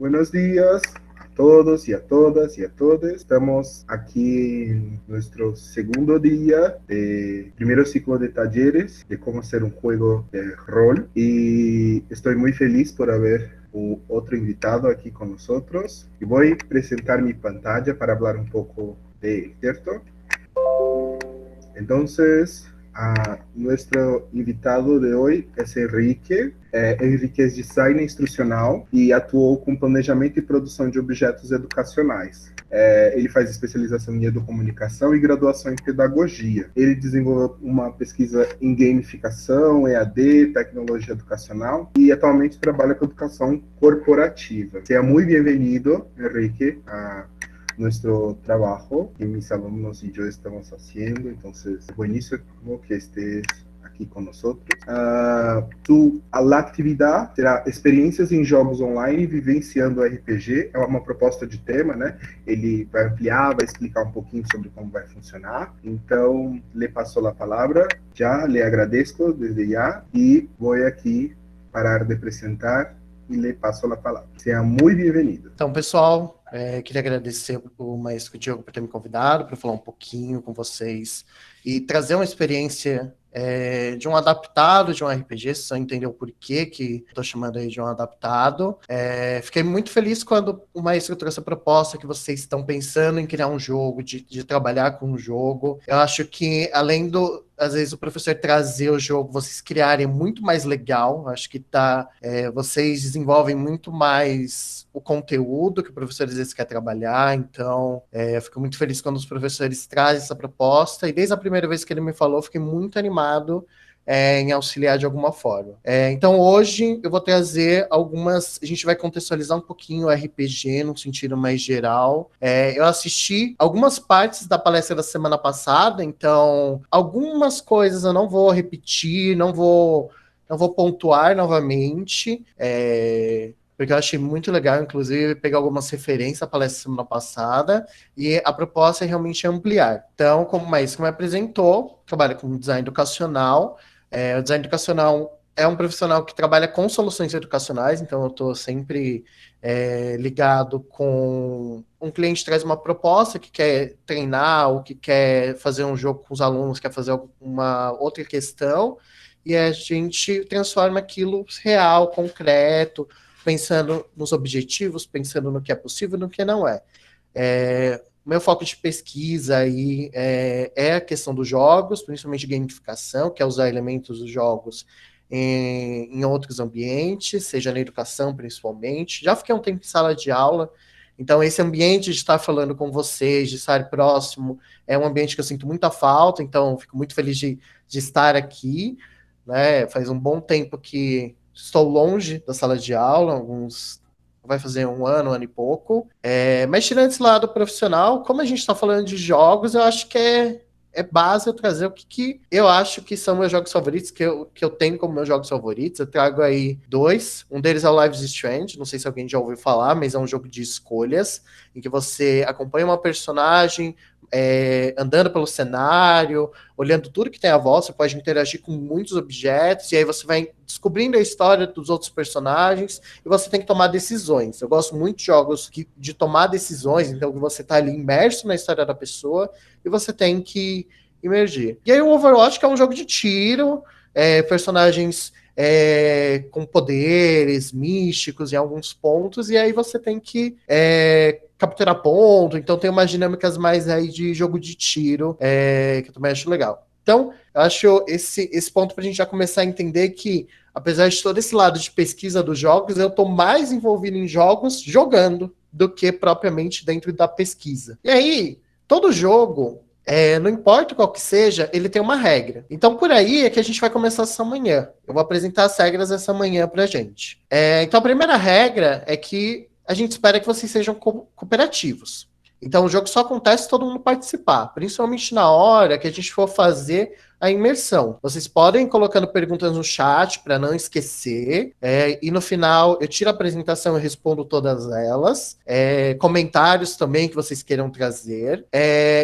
Buenos días a todos y a todas y a todos. Estamos aquí en nuestro segundo día de primer ciclo de talleres de cómo hacer un juego de rol y estoy muy feliz por haber otro invitado aquí con nosotros y voy a presentar mi pantalla para hablar un poco de él, ¿cierto? Entonces, nuestro invitado de hoje é Henrique. Henrique é designer instrucional e atuou com planejamento e produção de objetos educacionais. Ele faz especialização em educomunicação e graduação em pedagogia. Ele desenvolveu uma pesquisa em gamificação, EAD, tecnologia educacional e atualmente trabalha com educação corporativa. Seja muito bem-vindo, Henrique, a nuestro trabajo que mis alumnos y yo estamos haciendo. Entonces, buenísimo que estés aqui com nosotros. A atividade será experiências em jogos online vivenciando RPG. É uma proposta de tema, né? Ele vai ampliar, vai explicar um pouquinho sobre como vai funcionar. Então, le passo a palavra. Já le agradeço desde já e vou aqui parar de apresentar e le passo a palavra. Seja muito bem-vindo. Então, pessoal, queria agradecer o Maestro Diogo por ter me convidado para falar um pouquinho com vocês e trazer uma experiência de um adaptado de um RPG, se você entender o porquê que estou chamando aí de um adaptado. Fiquei muito feliz quando o Maestro trouxe a proposta que vocês estão pensando em criar um jogo, de trabalhar com um jogo. Eu acho que, além às vezes, o professor trazer o jogo, vocês criarem muito mais legal. Acho que vocês desenvolvem muito mais o conteúdo que o professor às vezes quer trabalhar. Então, eu fico muito feliz quando os professores trazem essa proposta. E desde a primeira vez que ele me falou, fiquei muito animado em auxiliar de alguma forma. Então, hoje eu vou trazer a gente vai contextualizar um pouquinho o RPG num sentido mais geral. Eu assisti algumas partes da palestra da semana passada, então algumas coisas eu não vou repetir, não vou pontuar novamente, porque eu achei muito legal, inclusive, pegar algumas referências da palestra da semana passada, e a proposta é realmente ampliar. Então, como o Maestro me apresentou, trabalha com design educacional. O design educacional é um profissional que trabalha com soluções educacionais, então eu estou sempre ligado com um cliente traz uma proposta que quer treinar, ou que quer fazer um jogo com os alunos, quer fazer uma outra questão, e a gente transforma aquilo real, concreto, pensando nos objetivos, pensando no que é possível e no que não é. Meu foco de pesquisa aí é a questão dos jogos, principalmente gamificação, que é usar elementos dos jogos em outros ambientes, seja na educação principalmente. Já fiquei um tempo em sala de aula, então esse ambiente de estar falando com vocês, de estar próximo, é um ambiente que eu sinto muita falta, então fico muito feliz de estar aqui, né? Faz um bom tempo que estou longe da sala de aula, vai fazer um ano e pouco. Mas tirando esse lado profissional, como a gente está falando de jogos, eu acho que é base eu trazer o que eu acho que são meus jogos favoritos, que eu tenho como meus jogos favoritos. Eu trago aí dois. Um deles é o Life is Strange, não sei se alguém já ouviu falar, mas é um jogo de escolhas, em que você acompanha uma personagem andando pelo cenário, olhando tudo que tem à volta, você pode interagir com muitos objetos, e aí você vai descobrindo a história dos outros personagens, e você tem que tomar decisões. Eu gosto muito de jogos de tomar decisões, então você está ali imerso na história da pessoa, e você tem que imergir. E aí o Overwatch, que é um jogo de tiro, personagens com poderes místicos em alguns pontos, e aí você tem que capturar ponto, então tem umas dinâmicas mais aí de jogo de tiro, que eu também acho legal. Então, eu acho esse ponto pra gente já começar a entender que, apesar de todo esse lado de pesquisa dos jogos, eu tô mais envolvido em jogos jogando do que propriamente dentro da pesquisa. E aí, todo jogo, não importa qual que seja, ele tem uma regra. Então, por aí é que a gente vai começar essa manhã. Eu vou apresentar as regras essa manhã pra gente. Então, a primeira regra é que a gente espera que vocês sejam cooperativos. Então, o jogo só acontece se todo mundo participar, principalmente na hora que a gente for fazer a imersão. Vocês podem ir colocando perguntas no chat para não esquecer, e no final eu tiro a apresentação e respondo todas elas, comentários também que vocês queiram trazer,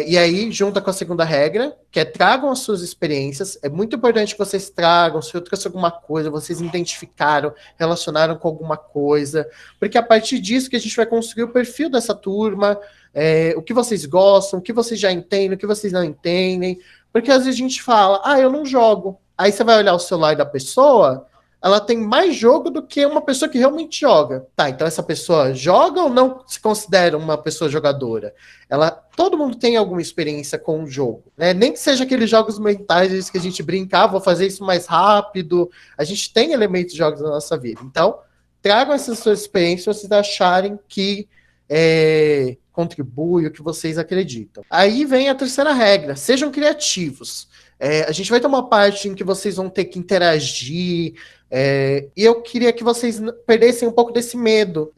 e aí junta com a segunda regra, que é tragam as suas experiências. É muito importante que vocês tragam, se eu trouxe alguma coisa, vocês identificaram, relacionaram com alguma coisa, porque a partir disso que a gente vai construir o perfil dessa turma, o que vocês gostam, o que vocês já entendem, o que vocês não entendem, porque às vezes a gente fala, eu não jogo. Aí você vai olhar o celular da pessoa, ela tem mais jogo do que uma pessoa que realmente joga. Tá, então essa pessoa joga ou não se considera uma pessoa jogadora? Todo mundo tem alguma experiência com o jogo, né? Nem que seja aqueles jogos mentais que a gente brinca, vou fazer isso mais rápido. A gente tem elementos de jogos na nossa vida. Então, tragam essas suas experiências se vocês acharem que contribui, o que vocês acreditam. Aí vem a terceira regra, sejam criativos. A gente vai ter uma parte em que vocês vão ter que interagir, e eu queria que vocês perdessem um pouco desse medo.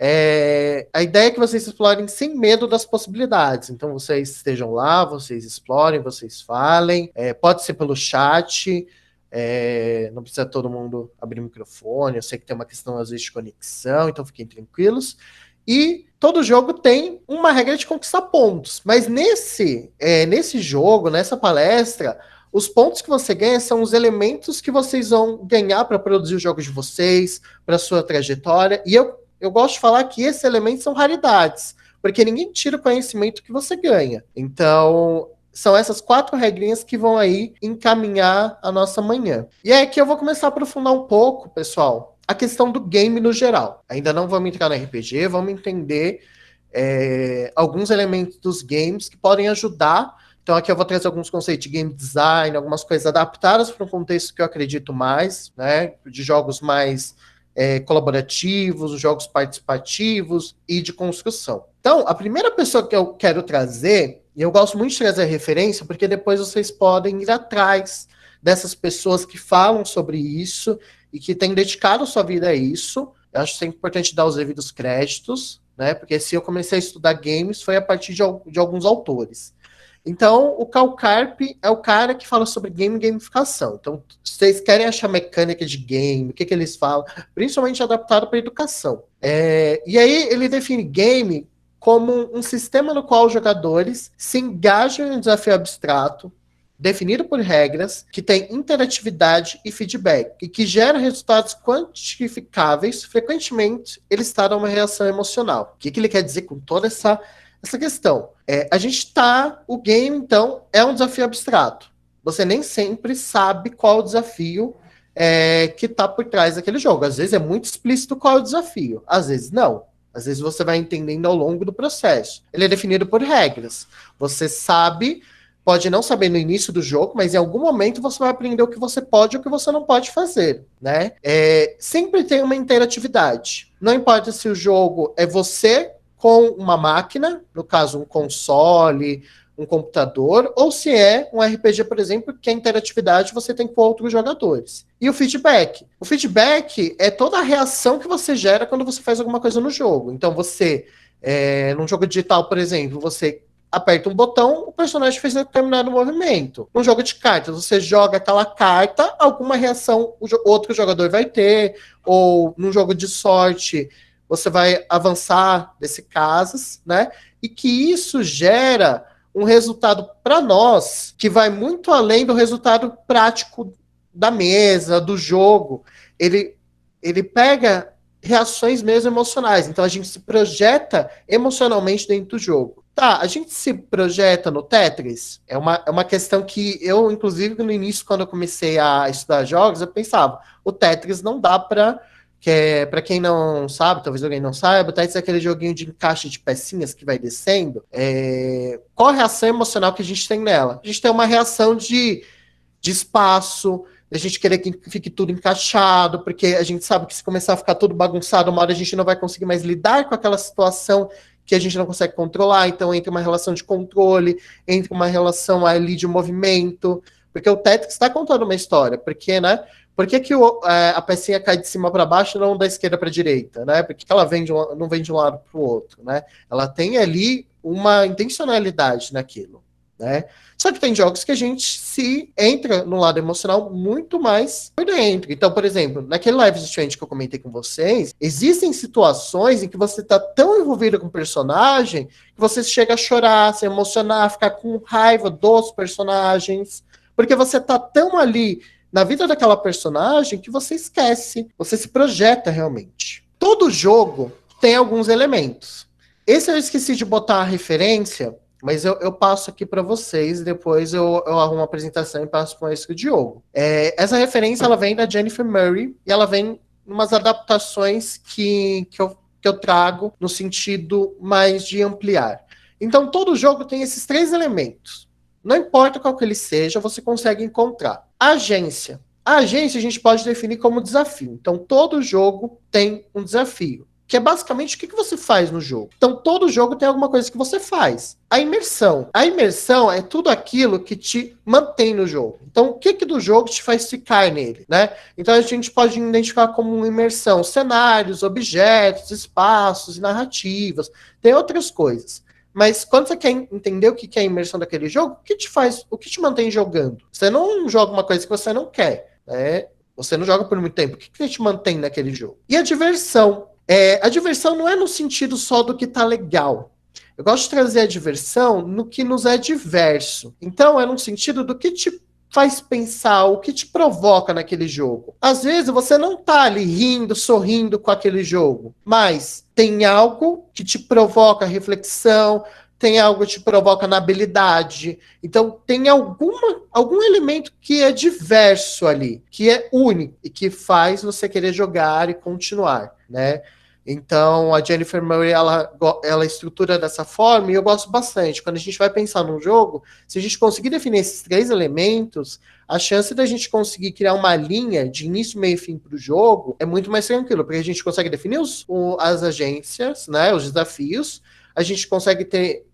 A ideia é que vocês explorem sem medo das possibilidades. Então, vocês estejam lá, vocês explorem, vocês falem, pode ser pelo chat, não precisa todo mundo abrir o microfone, eu sei que tem uma questão às vezes de conexão, então fiquem tranquilos. E todo jogo tem uma regra de conquistar pontos, mas nesse jogo, nessa palestra, os pontos que você ganha são os elementos que vocês vão ganhar para produzir os jogos de vocês, para a sua trajetória, e eu gosto de falar que esses elementos são raridades, porque ninguém tira o conhecimento que você ganha. Então, são essas 4 regrinhas que vão aí encaminhar a nossa manhã. E é aqui eu vou começar a aprofundar um pouco, pessoal, a questão do game no geral. Ainda não vamos entrar no RPG, vamos entender alguns elementos dos games que podem ajudar. Então aqui eu vou trazer alguns conceitos de game design, algumas coisas adaptadas para um contexto que eu acredito mais, né, de jogos mais colaborativos, jogos participativos e de construção. Então, a primeira pessoa que eu quero trazer, e eu gosto muito de trazer a referência, porque depois vocês podem ir atrás dessas pessoas que falam sobre isso e que têm dedicado sua vida a isso. Eu acho sempre importante dar os devidos créditos, né? Porque se eu comecei a estudar games, foi a partir de alguns autores. Então, o Cal Karp é o cara que fala sobre gamificação. Então, se vocês querem achar mecânica de game, o que eles falam, principalmente adaptado para a educação. E aí, ele define game como um sistema no qual os jogadores se engajam em um desafio abstrato, definido por regras, que tem interatividade e feedback, e que gera resultados quantificáveis. Frequentemente, ele está numa reação emocional. O que ele quer dizer com toda essa questão? O game, então, é um desafio abstrato. Você nem sempre sabe qual o desafio que está por trás daquele jogo. Às vezes é muito explícito qual é o desafio, às vezes não. Às vezes você vai entendendo ao longo do processo. Ele é definido por regras. Você pode não saber no início do jogo, mas em algum momento você vai aprender o que você pode e o que você não pode fazer, né? Sempre tem uma interatividade. Não importa se o jogo é você com uma máquina, no caso um console, um computador, ou se é um RPG, por exemplo, que a interatividade você tem com outros jogadores. E o feedback? O feedback é toda a reação que você gera quando você faz alguma coisa no jogo. Então num jogo digital, por exemplo, você aperta um botão, o personagem fez determinado movimento. Num jogo de cartas, você joga aquela carta, alguma reação o outro jogador vai ter, ou num jogo de sorte, você vai avançar desse casos, né? E que isso gera um resultado para nós que vai muito além do resultado prático da mesa, do jogo. Ele pega reações mesmo emocionais. Então a gente se projeta emocionalmente dentro do jogo. Tá, a gente se projeta no Tetris? É uma questão que eu, inclusive, no início, quando eu comecei a estudar jogos, eu pensava, o Tetris não dá para quem não sabe, talvez alguém não saiba, o Tetris é aquele joguinho de encaixe de pecinhas que vai descendo. Qual a reação emocional que a gente tem nela? A gente tem uma reação de espaço, a gente querer que fique tudo encaixado, porque a gente sabe que se começar a ficar tudo bagunçado, uma hora a gente não vai conseguir mais lidar com aquela situação que a gente não consegue controlar, então entra uma relação de controle, entra uma relação ali de movimento, porque o Tetris está contando uma história, porque, né? Por que a pecinha cai de cima para baixo e não da esquerda para a direita, né? Por que ela não vem de um lado para o outro, né? Ela tem ali uma intencionalidade naquilo, né? Só que tem jogos que a gente se entra no lado emocional muito mais por dentro. Então, por exemplo, naquele Life is Strange que eu comentei com vocês, existem situações em que você tá tão envolvido com o personagem que você chega a chorar, se emocionar, ficar com raiva dos personagens, porque você tá tão ali na vida daquela personagem que você esquece, você se projeta realmente. Todo jogo tem alguns elementos. Esse eu esqueci de botar a referência, mas eu passo aqui para vocês, depois eu arrumo uma apresentação e passo para o Diogo. Essa referência ela vem da Jennifer Murray e ela vem em umas adaptações que eu trago no sentido mais de ampliar. Então, todo jogo tem esses 3 elementos. Não importa qual que ele seja, você consegue encontrar. Agência. A agência a gente pode definir como desafio. Então, todo jogo tem um desafio, que é basicamente o que você faz no jogo. Então, todo jogo tem alguma coisa que você faz. A imersão. A imersão é tudo aquilo que te mantém no jogo. Então, o que do jogo te faz ficar nele, né? Então, a gente pode identificar como uma imersão cenários, objetos, espaços, narrativas. Tem outras coisas. Mas quando você quer entender o que é a imersão daquele jogo, o que te faz, o que te mantém jogando? Você não joga uma coisa que você não quer, né? Você não joga por muito tempo. O que te mantém naquele jogo? E a diversão. A diversão não é no sentido só do que tá legal. Eu gosto de trazer a diversão no que nos é diverso. Então, é no sentido do que te faz pensar, o que te provoca naquele jogo. Às vezes, você não tá ali rindo, sorrindo com aquele jogo, mas tem algo que te provoca reflexão, tem algo que te provoca na habilidade. Então, tem algum elemento que é diverso ali, que é único e que faz você querer jogar e continuar, né? Então, a Jennifer Murray, ela estrutura dessa forma e eu gosto bastante. Quando a gente vai pensar num jogo, se a gente conseguir definir esses 3 elementos, a chance da gente conseguir criar uma linha de início, meio e fim para o jogo é muito mais tranquilo, porque a gente consegue definir as agências, né, os desafios, a gente consegue ter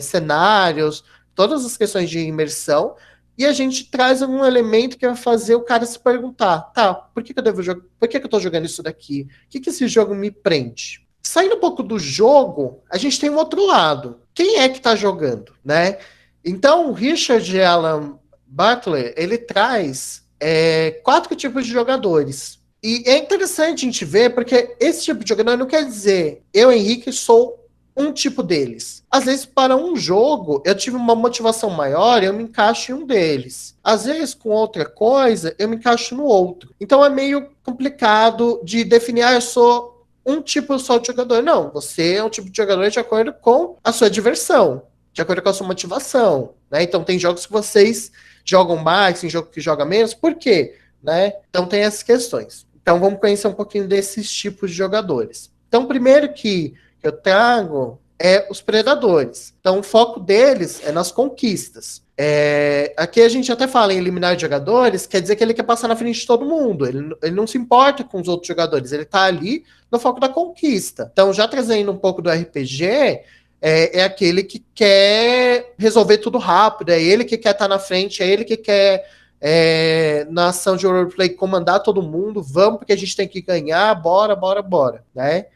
cenários, todas as questões de imersão, e a gente traz um elemento que vai fazer o cara se perguntar, tá, por que eu devo jogar? Por que eu tô jogando isso daqui? O que esse jogo me prende? Saindo um pouco do jogo, a gente tem um outro lado. Quem é que tá jogando, né? Então, o Richard Alan Butler, ele traz 4 tipos de jogadores. E é interessante a gente ver, porque esse tipo de jogador não quer dizer, eu, Henrique, sou um tipo deles. Às vezes, para um jogo, eu tive uma motivação maior e eu me encaixo em um deles. Às vezes, com outra coisa, eu me encaixo no outro. Então, é meio complicado de definir, eu sou um tipo só de jogador. Não, você é um tipo de jogador de acordo com a sua diversão, de acordo com a sua motivação, né? Então, tem jogos que vocês jogam mais, tem jogo que joga menos. Por quê? Né? Então, tem essas questões. Então, vamos conhecer um pouquinho desses tipos de jogadores. Então, primeiro que eu trago os predadores. Então, o foco deles é nas conquistas. Aqui a gente até fala em eliminar jogadores, quer dizer que ele quer passar na frente de todo mundo. Ele não se importa com os outros jogadores, ele está ali no foco da conquista. Então, já trazendo um pouco do RPG, é aquele que quer resolver tudo rápido, é ele que quer estar na frente, é ele que quer, na ação de roleplay, comandar todo mundo, vamos, porque a gente tem que ganhar, bora, né?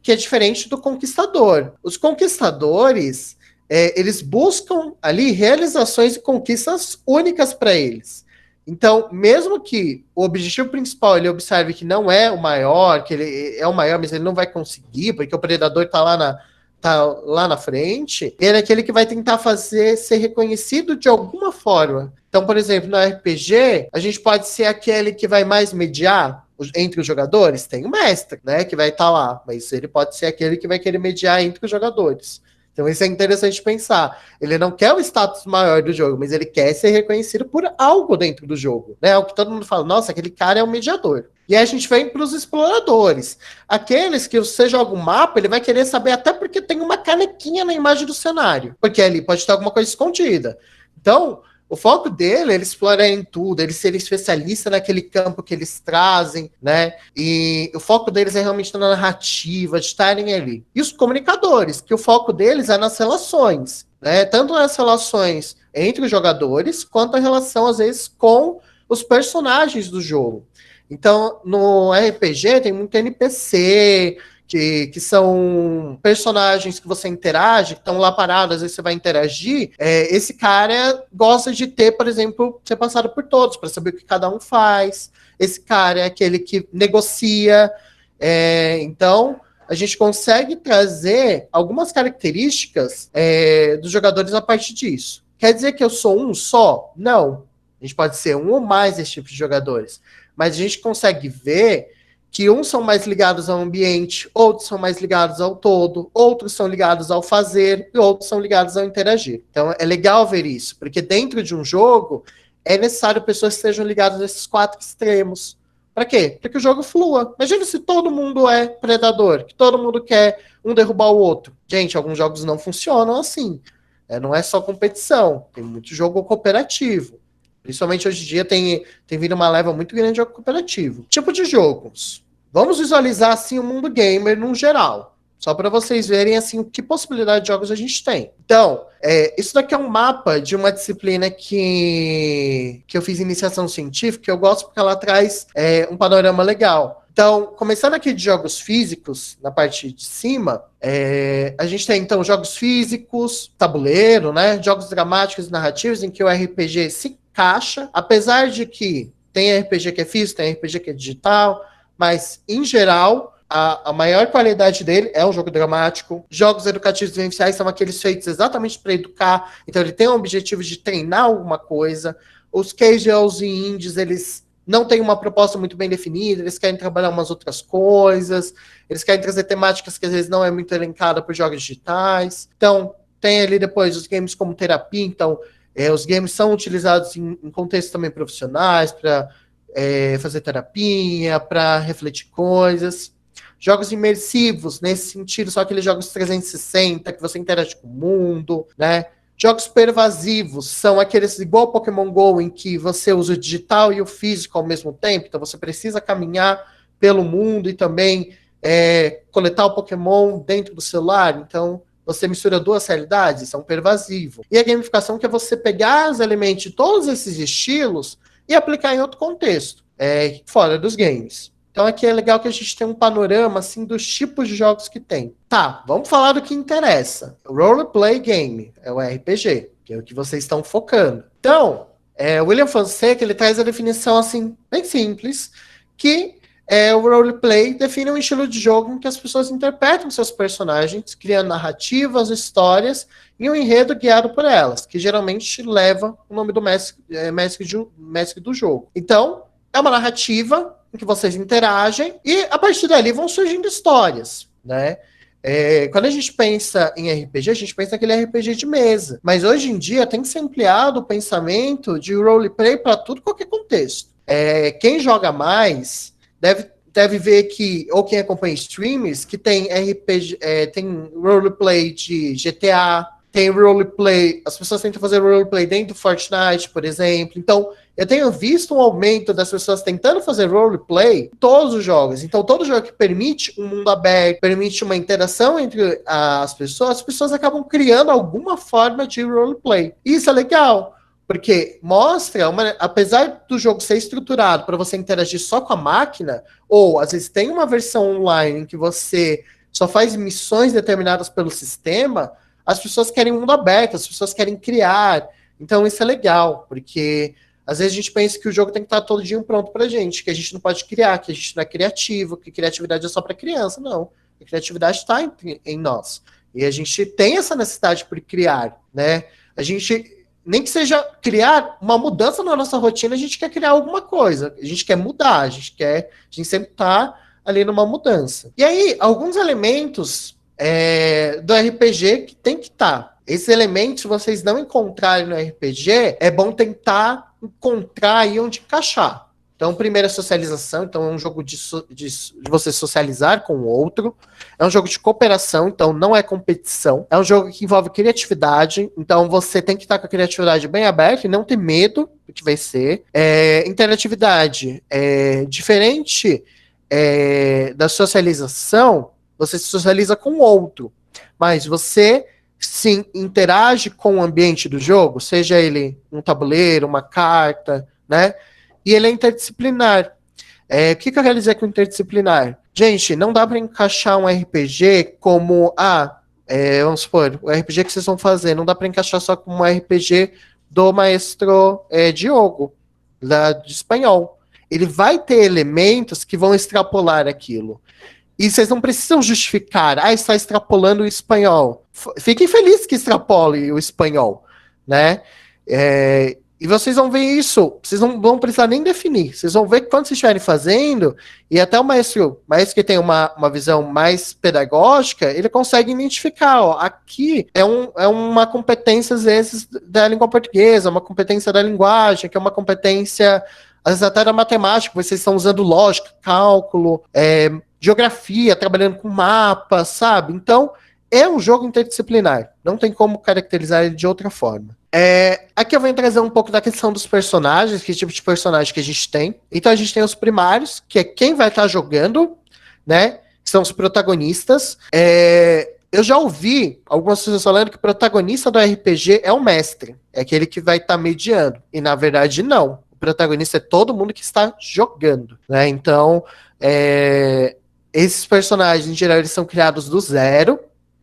Que é diferente do conquistador. Os conquistadores, eles buscam ali realizações e conquistas únicas para eles. Então, mesmo que o objetivo principal ele observe que não é o maior, que ele é o maior, mas ele não vai conseguir, porque o predador está lá na frente, ele é aquele que vai tentar ser reconhecido de alguma forma. Então, por exemplo, no RPG, a gente pode ser aquele que vai mais mediar entre os jogadores. Tem o mestre, né, que vai estar lá, mas ele pode ser aquele que vai querer mediar entre os jogadores. Então, isso é interessante pensar. Ele não quer o status maior do jogo, mas ele quer ser reconhecido por algo dentro do jogo, né? O que todo mundo fala, nossa, aquele cara é um mediador. E aí a gente vem para os exploradores. Aqueles que você joga um mapa, ele vai querer saber até porque tem uma canequinha na imagem do cenário, porque ali pode ter alguma coisa escondida. Então, o foco dele é ele explorar em tudo, ele ser especialista naquele campo que eles trazem, né? E o foco deles é realmente na narrativa, de estarem ali. E os comunicadores, que o foco deles é nas relações, né? Tanto nas relações entre os jogadores, quanto a relação, às vezes, com os personagens do jogo. Então, no RPG tem muito NPC, que são personagens que você interage, que estão lá parados, às vezes você vai interagir, esse cara gosta de ter, por exemplo, ser passado por todos, para saber o que cada um faz. Esse cara é aquele que negocia. Então, a gente consegue trazer algumas características dos jogadores a partir disso. Quer dizer que eu sou um só? Não. A gente pode ser um ou mais desse tipo de jogadores. Mas a gente consegue ver que uns são mais ligados ao ambiente, outros são mais ligados ao todo, outros são ligados ao fazer e outros são ligados ao interagir. Então é legal ver isso, porque dentro de um jogo é necessário pessoas que estejam ligadas a esses 4 extremos. Para quê? Para que o jogo flua. Imagina se todo mundo é predador, que todo mundo quer um derrubar o outro. Gente, alguns jogos não funcionam assim. Não é só competição, tem muito jogo cooperativo. Principalmente hoje em dia tem vindo uma leva muito grande de jogo cooperativo. Tipo de jogos. Vamos visualizar assim o mundo gamer no geral. Só para vocês verem assim que possibilidade de jogos a gente tem. Então, isso daqui é um mapa de uma disciplina que eu fiz iniciação científica, que eu gosto porque ela traz um panorama legal. Então, começando aqui de jogos físicos, na parte de cima, a gente tem, então, jogos físicos, tabuleiro, né? Jogos dramáticos e narrativos, em que o RPG se encaixa, apesar de que tem RPG que é físico, tem RPG que é digital, mas, em geral, a maior qualidade dele é um jogo dramático. Jogos educativos vivenciais são aqueles feitos exatamente para educar, então ele tem o objetivo de treinar alguma coisa. Os casuals e indies, eles não têm uma proposta muito bem definida, eles querem trabalhar umas outras coisas, eles querem trazer temáticas que às vezes não é muito elencada por jogos digitais. Então, tem ali depois os games como terapia, então os games são utilizados em contextos também profissionais, para fazer terapia, para refletir coisas. Jogos imersivos, nesse sentido, são aqueles jogos 360, que você interage com o mundo, né? Jogos pervasivos são aqueles igual Pokémon GO, em que você usa o digital e o físico ao mesmo tempo, então você precisa caminhar pelo mundo e também coletar o Pokémon dentro do celular, então você mistura 2 realidades, isso é um pervasivo. E a gamificação, que é você pegar os elementos de todos esses estilos e aplicar em outro contexto, fora dos games. Então aqui é legal que a gente tem um panorama assim dos tipos de jogos que tem. Tá, vamos falar do que interessa. O Roleplay Game é o RPG, que é o que vocês estão focando. Então, o William Fonseca, ele traz a definição assim, bem simples, que o roleplay define um estilo de jogo em que as pessoas interpretam seus personagens, criando narrativas, histórias e um enredo guiado por elas, que geralmente leva o nome do mestre do jogo. Então, é uma narrativa em que vocês interagem e a partir dali vão surgindo histórias, né? Quando a gente pensa em RPG, a gente pensa naquele RPG de mesa, mas hoje em dia tem que ser ampliado o pensamento de roleplay para tudo, qualquer contexto. Quem joga mais deve ver que, ou quem acompanha streams, que tem RPG, tem roleplay de GTA, tem roleplay, as pessoas tentam fazer roleplay dentro do Fortnite, por exemplo. Então, eu tenho visto um aumento das pessoas tentando fazer roleplay em todos os jogos. Então, todo jogo que permite um mundo aberto, permite uma interação entre as pessoas acabam criando alguma forma de roleplay. Isso é legal, porque mostra, apesar do jogo ser estruturado para você interagir só com a máquina, ou às vezes tem uma versão online em que você só faz missões determinadas pelo sistema, as pessoas querem um mundo aberto, as pessoas querem criar. Então isso é legal, porque às vezes a gente pensa que o jogo tem que estar todo dia pronto pra gente, que a gente não pode criar, que a gente não é criativo, que criatividade é só para criança. Não, a criatividade está em nós. E a gente tem essa necessidade por criar, né? A gente, nem que seja criar uma mudança na nossa rotina, a gente quer criar alguma coisa, a gente quer mudar, a gente sempre tá ali numa mudança. E aí, alguns elementos do RPG que tem que estar. Esses elementos, se vocês não encontrarem no RPG, é bom tentar encontrar aí onde encaixar. Então, primeiro a socialização, então é um jogo de você socializar com o outro. É um jogo de cooperação, então não é competição. É um jogo que envolve criatividade, então você tem que estar com a criatividade bem aberta e não ter medo do que vai ser. Interatividade, diferente da socialização, você se socializa com o outro, mas você sim interage com o ambiente do jogo, seja ele um tabuleiro, uma carta, né? E ele é interdisciplinar. O que eu quero dizer com interdisciplinar? Gente, não dá para encaixar um RPG como, vamos supor, o RPG que vocês vão fazer, não dá para encaixar só como um RPG do maestro Diogo, de espanhol. Ele vai ter elementos que vão extrapolar aquilo. E vocês não precisam justificar, está extrapolando o espanhol. Fiquem felizes que extrapole o espanhol, né? E vocês vão ver isso, vocês não vão precisar nem definir, vocês vão ver que quando vocês estiverem fazendo, e até o maestro que tem uma visão mais pedagógica, ele consegue identificar, ó, aqui é uma competência, às vezes, da língua portuguesa, uma competência da linguagem, que é uma competência, às vezes até da matemática, vocês estão usando lógica, cálculo, geografia, trabalhando com mapas, sabe? Então, é um jogo interdisciplinar, não tem como caracterizar ele de outra forma. Aqui eu venho trazer um pouco da questão dos personagens, que tipo de personagem que a gente tem. Então a gente tem os primários, que é quem vai estar jogando, né? Que são os protagonistas. Eu já ouvi algumas pessoas falando que o protagonista do RPG é o mestre, é aquele que vai estar mediando. E na verdade não. O protagonista é todo mundo que está jogando, né? Então, esses personagens, em geral, eles são criados do zero,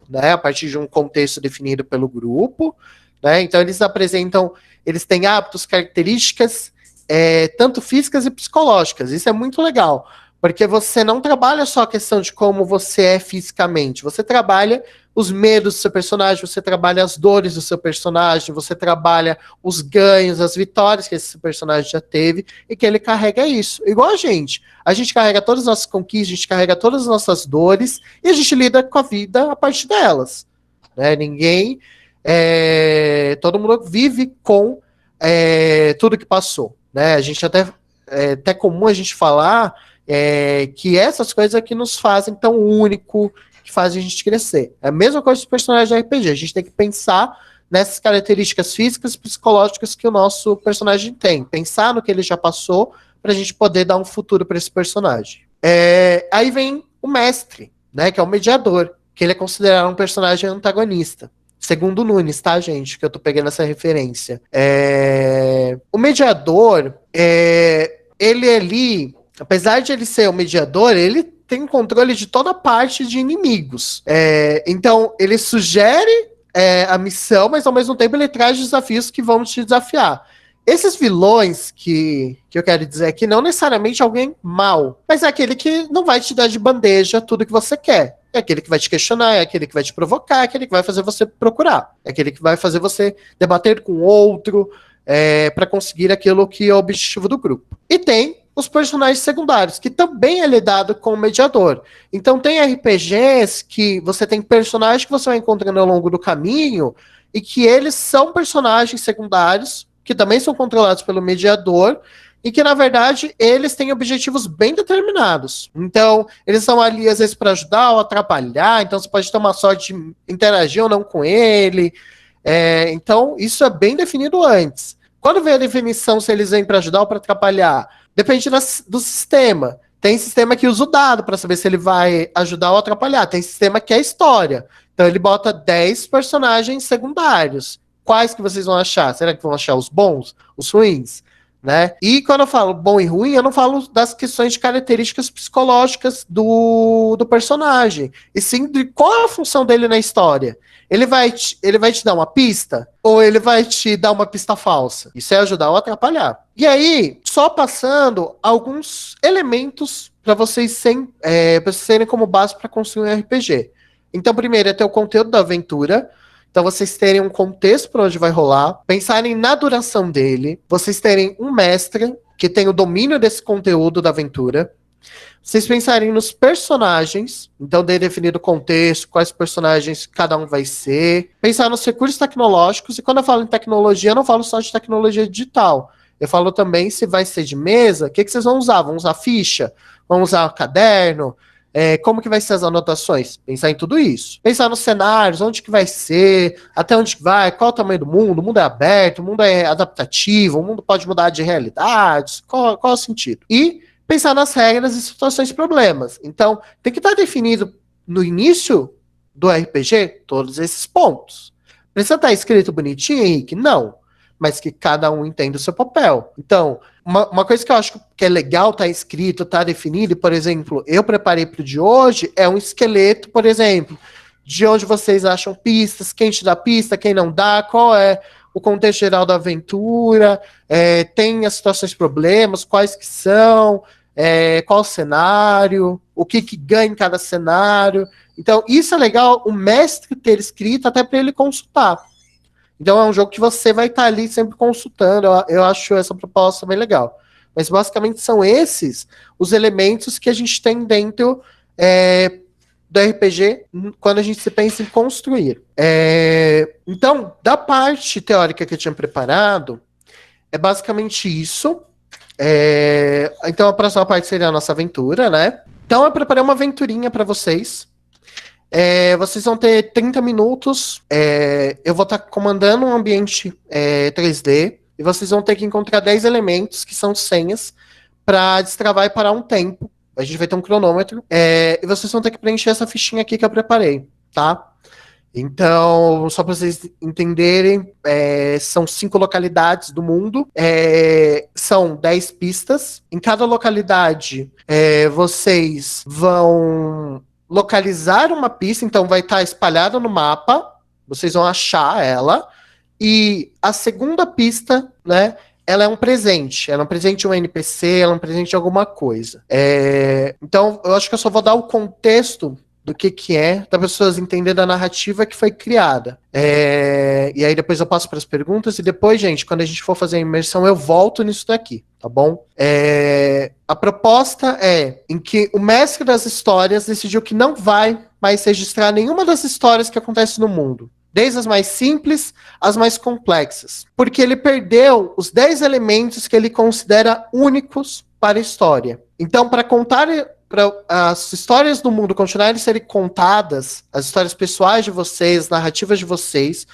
né? A partir de um contexto definido pelo grupo. Né? Então eles têm hábitos, características, tanto físicas e psicológicas. Isso é muito legal, porque você não trabalha só a questão de como você é fisicamente, você trabalha os medos do seu personagem, você trabalha as dores do seu personagem, você trabalha os ganhos, as vitórias que esse personagem já teve, e que ele carrega isso. Igual a gente carrega todas as nossas conquistas, a gente carrega todas as nossas dores, e a gente lida com a vida a partir delas. Né? Todo mundo vive com tudo que passou, né? A gente até comum a gente falar que essas coisas é que nos fazem tão único, que fazem a gente crescer. É a mesma coisa dos personagens de RPG. A gente tem que pensar nessas características físicas e psicológicas que o nosso personagem tem. Pensar no que ele já passou para a gente poder dar um futuro para esse personagem. Aí vem o mestre, né? Que é o mediador, que ele é considerado um personagem antagonista. Segundo o Nunes, tá, gente? Que eu tô pegando essa referência. O mediador, ele ali, apesar de ele ser o mediador, ele tem controle de toda parte de inimigos. Então, ele sugere a missão, mas ao mesmo tempo ele traz desafios que vão te desafiar. Esses vilões que eu quero dizer aqui, não necessariamente alguém mau, mas é aquele que não vai te dar de bandeja tudo que você quer. É aquele que vai te questionar, é aquele que vai te provocar, é aquele que vai fazer você procurar, é aquele que vai fazer você debater com outro para conseguir aquilo que é o objetivo do grupo. E tem os personagens secundários, que também é lidado com o mediador. Então tem RPGs que você tem personagens que você vai encontrando ao longo do caminho e que eles são personagens secundários que também são controlados pelo mediador, e que, na verdade, eles têm objetivos bem determinados. Então, eles estão ali, às vezes, para ajudar ou atrapalhar, então você pode ter uma sorte de interagir ou não com ele. Então, isso é bem definido antes. Quando vem a definição se eles vêm para ajudar ou para atrapalhar, depende do sistema. Tem sistema que usa o dado para saber se ele vai ajudar ou atrapalhar. Tem sistema que é história. Então, ele bota 10 personagens secundários. Quais que vocês vão achar? Será que vão achar os bons, os ruins? Né? E quando eu falo bom e ruim, eu não falo das questões de características psicológicas do personagem, e sim de qual é a função dele na história. Ele vai te dar uma pista, ou ele vai te dar uma pista falsa? Isso é ajudar ou atrapalhar. E aí, só passando alguns elementos para vocês serem como base para construir um RPG. Então, primeiro é ter o conteúdo da aventura. Então, vocês terem um contexto para onde vai rolar, pensarem na duração dele, vocês terem um mestre que tem o domínio desse conteúdo da aventura, vocês pensarem nos personagens, então ter definido o contexto, quais personagens cada um vai ser, pensar nos recursos tecnológicos, e quando eu falo em tecnologia, eu não falo só de tecnologia digital, eu falo também se vai ser de mesa, o que vocês vão usar? Vão usar ficha? Vão usar caderno? Como que vai ser as anotações? Pensar em tudo isso. Pensar nos cenários, onde que vai ser, até onde que vai, qual o tamanho do mundo, o mundo é aberto, o mundo é adaptativo, o mundo pode mudar de realidades, qual é o sentido? E pensar nas regras e situações e problemas. Então, tem que estar definido no início do RPG todos esses pontos. Precisa estar escrito bonitinho, Henrique? Não. Mas que cada um entenda o seu papel. Então, uma coisa que eu acho que é legal, tá escrito, tá definido, por exemplo, eu preparei pro de hoje, é um esqueleto, por exemplo, de onde vocês acham pistas, quem te dá pista, quem não dá, qual é o contexto geral da aventura, tem as situações problemas, quais que são, qual o cenário, o que ganha em cada cenário. Então, isso é legal o mestre ter escrito até para ele consultar. Então, é um jogo que você vai estar ali sempre consultando. Eu acho essa proposta bem legal. Mas, basicamente, são esses os elementos que a gente tem dentro do RPG quando a gente se pensa em construir. Então, da parte teórica que eu tinha preparado, é basicamente isso. Então, a próxima parte seria a nossa aventura, né? Então, eu preparei uma aventurinha para vocês. Vocês vão ter 30 minutos. Eu vou estar comandando um ambiente 3D e vocês vão ter que encontrar 10 elementos que são senhas para destravar e parar um tempo. A gente vai ter um cronômetro e vocês vão ter que preencher essa fichinha aqui que eu preparei, tá? Então, só para vocês entenderem, são 5 localidades do mundo, são 10 pistas. Em cada localidade, vocês vão localizar uma pista, então vai estar espalhada no mapa, vocês vão achar ela, e a segunda pista, né, ela é um presente de um NPC, ela é um presente de alguma coisa. Então, eu acho que eu só vou dar o contexto do que é, para pessoas entenderem a narrativa que foi criada. E aí depois eu passo para as perguntas, e depois, gente, quando a gente for fazer a imersão, eu volto nisso daqui, tá bom? A proposta é em que o mestre das histórias decidiu que não vai mais registrar nenhuma das histórias que acontecem no mundo, desde as mais simples às mais complexas, porque ele perdeu os 10 elementos que ele considera únicos para a história. Então, para as histórias do mundo continuarem a serem contadas, as histórias pessoais de vocês, as narrativas de vocês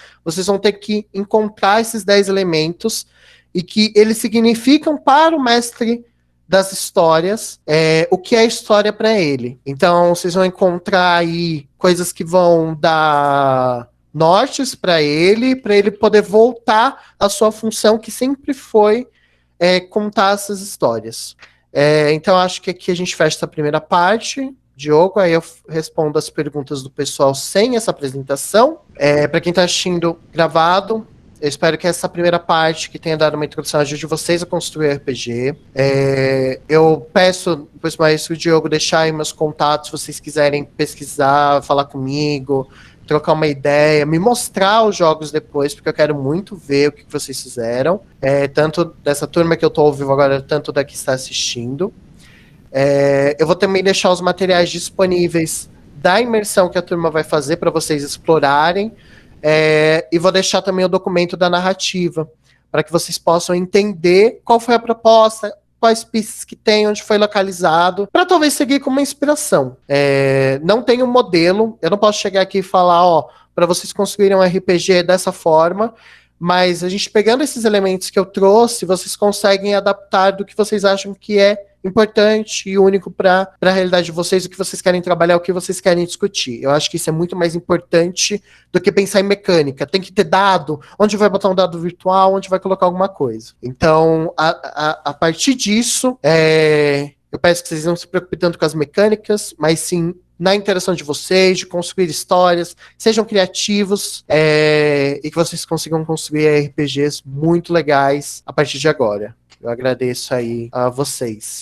vão ter que encontrar esses 10 elementos e que eles significam para o mestre das histórias o que é história para ele. Então, vocês vão encontrar aí coisas que vão dar nortes para ele poder voltar à sua função, que sempre foi contar essas histórias. Então, acho que aqui a gente fecha essa primeira parte. Diogo, aí eu respondo as perguntas do pessoal sem essa apresentação. Para quem está assistindo gravado, eu espero que essa primeira parte, que tenha dado uma introdução, ajude vocês a construir RPG. Eu peço, depois mais o Diogo, deixar aí meus contatos, se vocês quiserem pesquisar, falar comigo, trocar uma ideia, me mostrar os jogos depois, porque eu quero muito ver o que vocês fizeram, tanto dessa turma que eu estou ao vivo agora, tanto da que está assistindo. Eu vou também deixar os materiais disponíveis da imersão que a turma vai fazer para vocês explorarem, e vou deixar também o documento da narrativa, para que vocês possam entender qual foi a proposta, quais pistas que tem, onde foi localizado, para talvez seguir como uma inspiração. Não tem um modelo, eu não posso chegar aqui e falar, para vocês construírem um RPG dessa forma, mas a gente pegando esses elementos que eu trouxe, vocês conseguem adaptar do que vocês acham que é importante e único para a realidade de vocês, o que vocês querem trabalhar, o que vocês querem discutir. Eu acho que isso é muito mais importante do que pensar em mecânica. Tem que ter dado, onde vai botar um dado virtual, onde vai colocar alguma coisa. Então, a partir disso, eu peço que vocês não se preocupem tanto com as mecânicas, mas sim na interação de vocês, de construir histórias, sejam criativos, e que vocês consigam construir RPGs muito legais a partir de agora. Eu agradeço aí a vocês.